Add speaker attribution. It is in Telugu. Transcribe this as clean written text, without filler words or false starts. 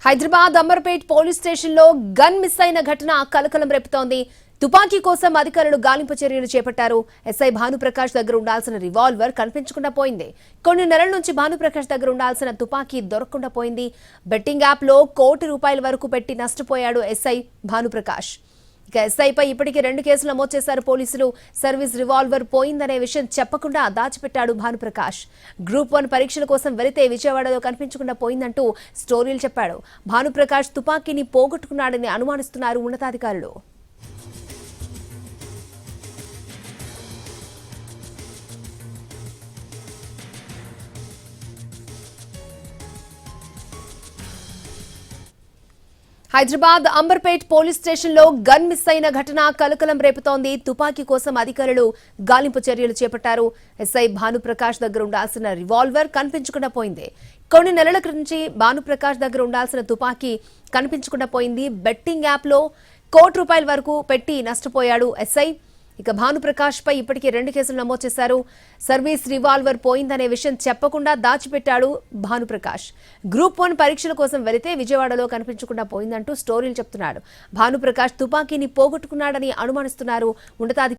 Speaker 1: హైదరాబాద్ అంబర్పేట్ పోలీస్ స్టేషన్ లో గన్ మిస్ అయిన ఘటన కలకలం రేపుతోంది. తుపాకీ కోసం అధికారులు గాలింపు చర్యలు చేపట్టారు. ఎస్ఐ భానుప్రకాష్ దగ్గర ఉండాల్సిన రివాల్వర్ కనిపించకుండా పోయింది. కొన్ని నెలల నుంచి భానుప్రకాష్ దగ్గర ఉండాల్సిన తుపాకీ దొరకకుండా పోయింది. బెట్టింగ్ యాప్ లో ₹1,00,00,000 వరకు పెట్టి నష్టపోయాడు ఎస్ఐ భానుప్రకాష్. ఇక ఎస్ఐపై ఇప్పటికే 2 కేసులు నమోదు చేశారు పోలీసులు. సర్వీస్ రివాల్వర్ పోయిందనే విషయం చెప్పకుండా దాచిపెట్టాడు భానుప్రకాష్. గ్రూప్ 1 పరీక్షల కోసం వెళితే విజయవాడలో కనిపించకుండా పోయిందంటూ స్టోరీలు చెప్పాడు. భానుప్రకాష్ తుపాకీని పోగొట్టుకున్నాడని అనుమానిస్తున్నారు ఉన్నతాధికారులు. హైదరాబాద్ అంబర్పేట్ పోలీస్ స్టేషన్ లో గన్ మిస్ అయిన ఘటన కలకలం రేపుతోంది. తుపాకీ కోసం అధికారులు గాలింపు చర్యలు చేపట్టారు. ఎస్ఐ భానుప్రకాష్ దగ్గర ఉండాల్సిన రివాల్వర్ కనిపించకుండా పోయింది. కొన్ని నెలల నుంచి భానుప్రకాష్ దగ్గర ఉండాల్సిన తుపాకీ కనిపించకుండా పోయింది. బెట్టింగ్ యాప్ లో ₹1,00,00,000 వరకు పెట్టి నష్టపోయాడు ఎస్ఐ. ఇక భానుప్రకాష్ పై ఇప్పటికే 2 కేసులు నమోదు చేశారు. సర్వీస్ రివాల్వర్ పోయిందనే విషయం చెప్పకుండా దాచిపెట్టాడు భానుప్రకాష్. గ్రూప్ 1 పరీక్షల కోసం వెళితే విజయవాడలో కనిపించకుండా పోయిందంటూ స్టోరీలు చెప్తున్నాడు. భానుప్రకాష్ తుపాకీని పోగొట్టుకున్నాడని అనుమానిస్తున్నారు ఉన్నతాధికారులు.